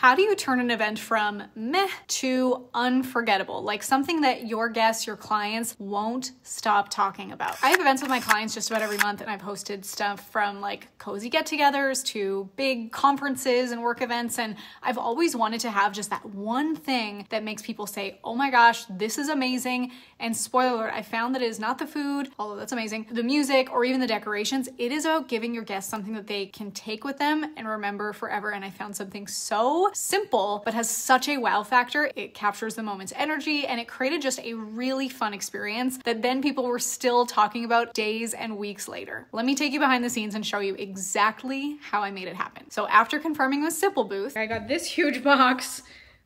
How do you turn an event from meh to unforgettable? Like something that your guests, your clients won't stop talking about. I have events with my clients just about every month, and I've hosted stuff from like cozy get-togethers to big conferences and work events. And I've always wanted to have just that one thing that makes people say, oh my gosh, this is amazing. And spoiler alert, I found that it is not the food, although that's amazing, the music, or even the decorations. It is about giving your guests something that they can take with them and remember forever. And I found something so simple, but has such a wow factor. It captures the moment's energy, and it created just a really fun experience that then people were still talking about days and weeks later. Let me take you behind the scenes and show you exactly how I made it happen. So after confirming with Simple Booth, I got this huge box,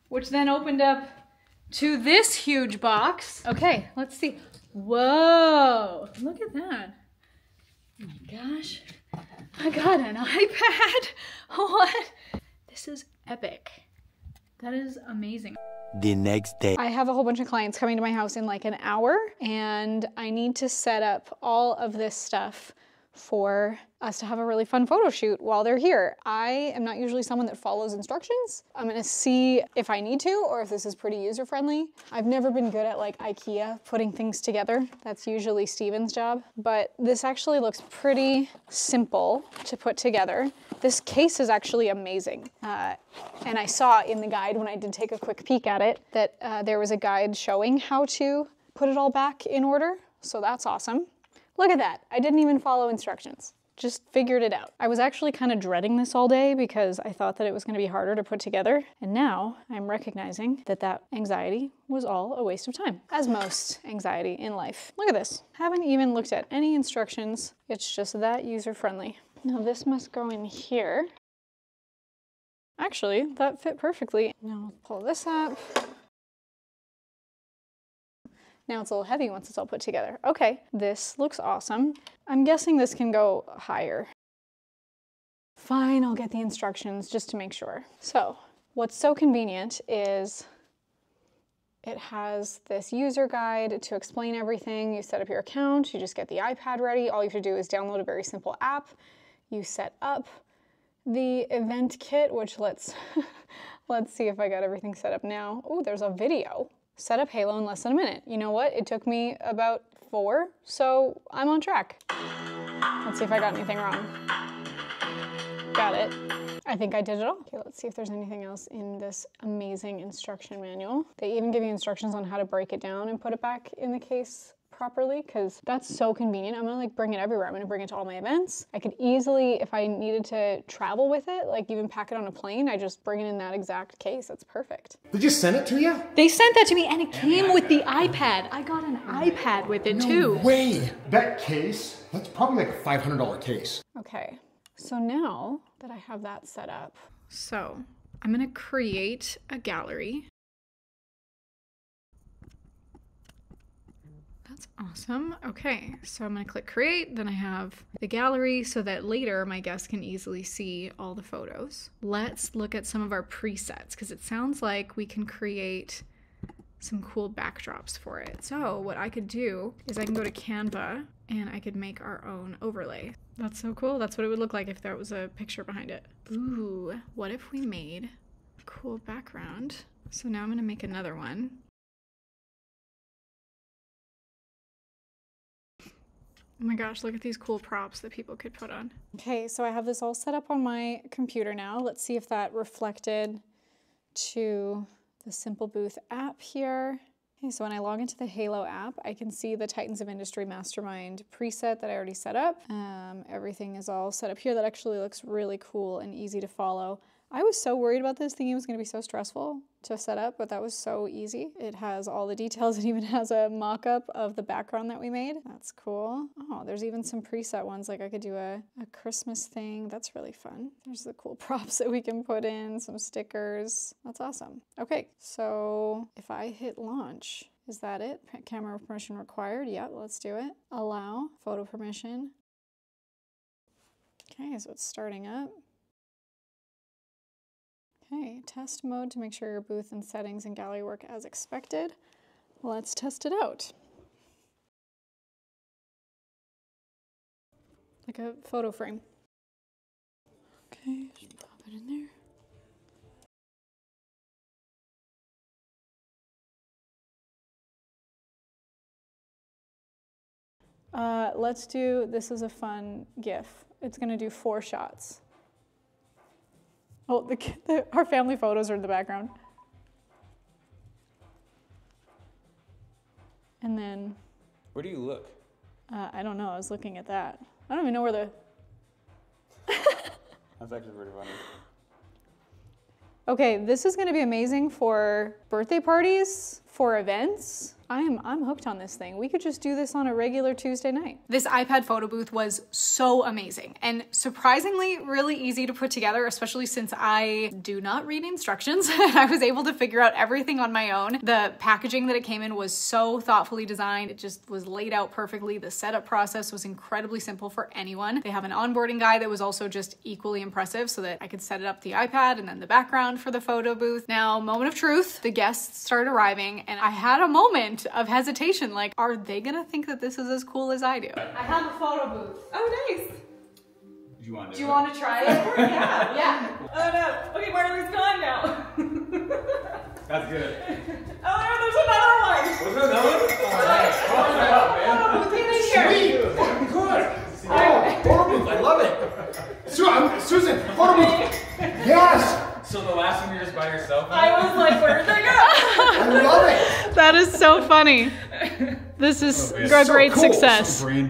which then opened up to this huge box. Okay, let's see. Whoa, look at that. Oh my gosh, I got an iPad. What? This is epic. That is amazing. The next day. I have a whole bunch of clients coming to my house in like an hour, and I need to set up all of this stuff for us to have a really fun photo shoot while they're here. I am not usually someone that follows instructions. I'm gonna see if I need to or if this is pretty user-friendly. I've never been good at like IKEA putting things together. That's usually Steven's job, but this actually looks pretty simple to put together. This case is actually amazing. And I saw in the guide when I did take a quick peek at it that there was a guide showing how to put it all back in order. So that's awesome. Look at that. I didn't even follow instructions. Just figured it out. I was actually kind of dreading this all day because I thought that it was going to be harder to put together. And now I'm recognizing that that anxiety was all a waste of time, as most anxiety in life. Look at this. Haven't even looked at any instructions. It's just that user-friendly. Now this must go in here. Actually, that fit perfectly. Now I'll pull this up. Now it's a little heavy once it's all put together. Okay, this looks awesome. I'm guessing this can go higher. Fine, I'll get the instructions just to make sure. So, what's so convenient is it has this user guide to explain everything. You set up your account, you just get the iPad ready. All you have to do is download a very simple app. You set up the event kit, which let's see if I got everything set up now. Oh, there's a video. Set up Halo in less than a minute. You know what? It took me about 4, so I'm on track. Let's see if I got anything wrong. Got it. I think I did it all. Okay, let's see if there's anything else in this amazing instruction manual. They even give you instructions on how to break it down and put it back in the case properly, because that's so convenient. I'm gonna like bring it everywhere. I'm gonna bring it to all my events. I could easily, if I needed to travel with it, like even pack it on a plane, I just bring it in that exact case. That's perfect. They just sent it to you? They sent that to me, and it came with the iPad. I got an iPad with it too. No way! That case, that's probably like a $500 case. Okay, so now that I have that set up, so I'm gonna create a gallery. That's awesome. Okay, so I'm gonna click create, then I have the gallery so that later my guests can easily see all the photos. Let's look at some of our presets because it sounds like we can create some cool backdrops for it. So what I could do is I can go to Canva and I could make our own overlay. That's so cool. That's what it would look like if there was a picture behind it. Ooh, what if we made a cool background? So now I'm gonna make another one. Oh my gosh, look at these cool props that people could put on. Okay, so I have this all set up on my computer now. Let's see if that reflected to the Simple Booth app here. Okay, so when I log into the Halo app, I can see the Titans of Industry Mastermind preset that I already set up. Everything is all set up here. That actually looks really cool and easy to follow. I was so worried about this, thinking it was gonna be so stressful to set up, but that was so easy. It has all the details. It even has a mock-up of the background that we made. That's cool. Oh, there's even some preset ones, like I could do a Christmas thing. That's really fun. There's the cool props that we can put in, some stickers. That's awesome. Okay, so if I hit launch, is that it? Camera permission required? Yep, let's do it. Allow, photo permission. Okay, so it's starting up. Okay, test mode to make sure your booth and settings and gallery work as expected. Let's test it out. Like a photo frame. Okay, just pop it in there. Let's do, this is a fun GIF. It's gonna do 4 shots. Oh, our family photos are in the background. And then. Where do you look? I don't know, I was looking at that. I don't even know where the. That's actually pretty funny. Okay, this is gonna be amazing for birthday parties, for events. I'm hooked on this thing. We could just do this on a regular Tuesday night. This iPad photo booth was so amazing and surprisingly really easy to put together, especially since I do not read instructions. I was able to figure out everything on my own. The packaging that it came in was so thoughtfully designed. It just was laid out perfectly. The setup process was incredibly simple for anyone. They have an onboarding guide that was also just equally impressive so that I could set it up the iPad and then the background for the photo booth. Now, moment of truth, the guests started arriving and I had a moment of hesitation, like, are they gonna think that this is as cool as I do? I have a photo booth. Oh, nice. Do you want to try it? Yeah. Yeah. Oh no. Okay, Marley's gone now. That's good. Oh no, there's another one. Was there another one? Sweet. Good. Oh, photo booth. I love it. Susan, photo booth. Yes. So the last one you're just by yourself? I was like, where'd they go? I love it. That is so funny. This is a great cool. success. Brain.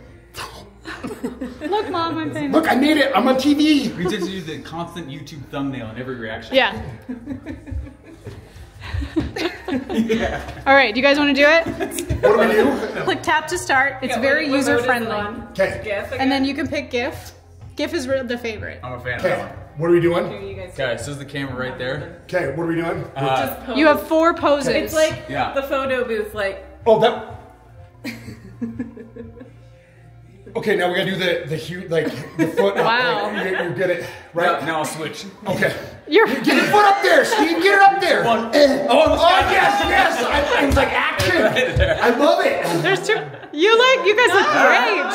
Look, Mom, I'm famous. Look, I made it. I'm on TV. We just do the constant YouTube thumbnail in every reaction. Yeah. Yeah. All right, do you guys want to do it? What do we do? Click tap to start. It's Yeah, very what mode is it user-friendly. on? Okay. GIF again? And then you can pick GIF. GIF is the favorite. I'm a fan of Okay. that one. What are we doing? Here, you guys. Okay, so is the camera right there? Okay, what are we doing? Just pose. You have 4 poses. It's like Yeah. the photo booth, like. Oh, that. Okay, now we gotta do the huge, like the foot. Wow. Like, you get it right. Now I'll switch. Okay. You're Get your foot up there, Steve. Get it up there. One. Oh yes. I was like action. I love it. there's 2. You guys look great.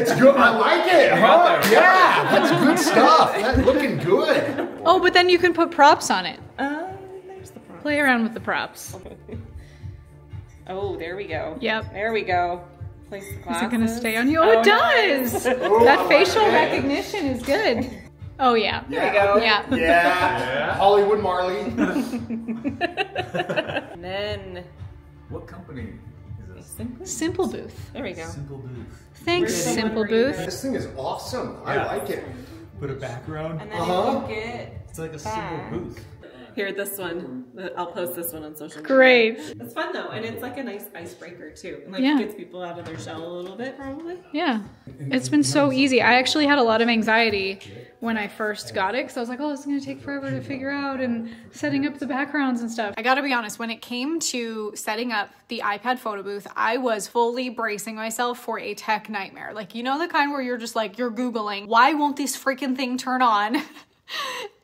It's good. I like it. Huh? got there. Yeah, that's good stuff. That's looking good. Oh, but then you can put props on it. There's the problem. Play around with the props. Oh, there we go. Yep. There we go. Place the Is glasses. it gonna stay on you? Oh, it does. Oh, That I facial like it. recognition is good. Oh yeah. There we go. Yeah. Yeah. Hollywood Marley. And then. What company is this? Simple Booth. There we go. Simple Booth. Thanks, Where's the Simple one where you Booth. This thing is awesome. I Yeah. like it. Put a background. And then Uh-huh. if you get. It's like a back. simple booth. Here, this one. I'll post this one on social media. Great. It's fun though, and it's like a nice icebreaker too. And like Yeah. gets people out of their shell a little bit, probably. Yeah. It's been so easy. I actually had a lot of anxiety when I first got it because I was like, oh, it's going to take forever to figure out and setting up the backgrounds and stuff. I got to be honest, when it came to setting up the iPad photo booth, I was fully bracing myself for a tech nightmare. Like, you know, the kind where you're just like, you're Googling, why won't this freaking thing turn on?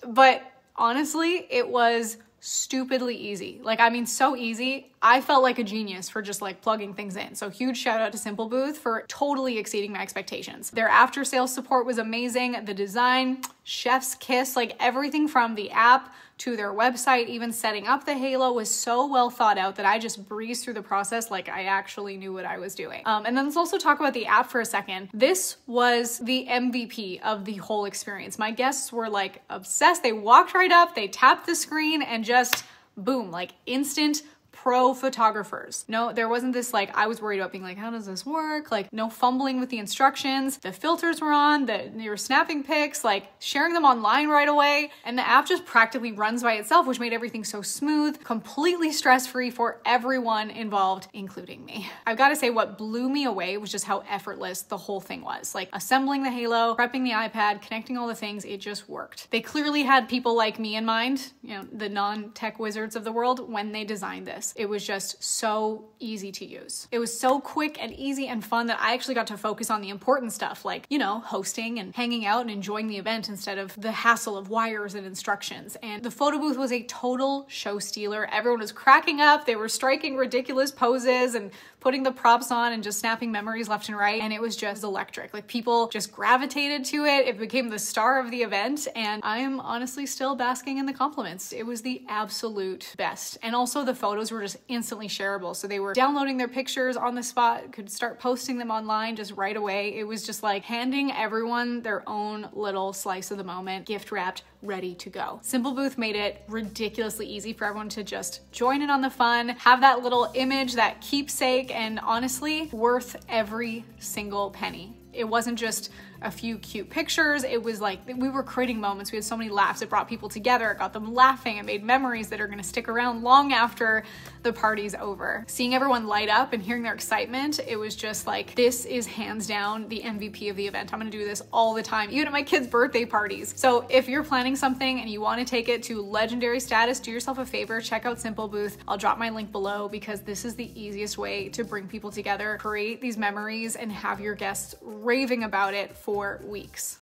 But honestly, it was stupidly easy. Like, I mean, so easy. I felt like a genius for just like plugging things in. So huge shout out to Simple Booth for totally exceeding my expectations. Their after sales support was amazing. The design, chef's kiss, like everything from the app to their website, even setting up the halo was so well thought out that I just breezed through the process like I actually knew what I was doing. And then let's also talk about the app for a second. This was the MVP of the whole experience. My guests were like obsessed. They walked right up, they tapped the screen and just boom, like instant pro photographers. No, there wasn't this like, I was worried about being like, how does this work? Like no fumbling with the instructions. The filters were on, you were snapping pics, like sharing them online right away. And the app just practically runs by itself, which made everything so smooth, completely stress-free for everyone involved, including me. I've got to say what blew me away was just how effortless the whole thing was. Like assembling the halo, prepping the iPad, connecting all the things, it just worked. They clearly had people like me in mind, you know, the non-tech wizards of the world when they designed this. It was just so easy to use. It was so quick and easy and fun that I actually got to focus on the important stuff like, you know, hosting and hanging out and enjoying the event instead of the hassle of wires and instructions. And the photo booth was a total show stealer. Everyone was cracking up. They were striking ridiculous poses and putting the props on and just snapping memories left and right. And it was just electric. Like people just gravitated to it. It became the star of the event. And I am honestly still basking in the compliments. It was the absolute best. And also the photos were just instantly shareable. So they were downloading their pictures on the spot, could start posting them online just right away. It was just like handing everyone their own little slice of the moment, gift wrapped, ready to go. Simple Booth made it ridiculously easy for everyone to just join in on the fun, have that little image, that keepsake, and honestly, worth every single penny. It wasn't just a few cute pictures. It was like, we were creating moments. We had so many laughs. It brought people together. It got them laughing. It made memories that are going to stick around long after the party's over. Seeing everyone light up and hearing their excitement, it was just like, this is hands down the MVP of the event. I'm going to do this all the time, even at my kids' birthday parties. So if you're planning something and you want to take it to legendary status, do yourself a favor, check out Simple Booth. I'll drop my link below because this is the easiest way to bring people together, create these memories, and have your guests raving about it for weeks.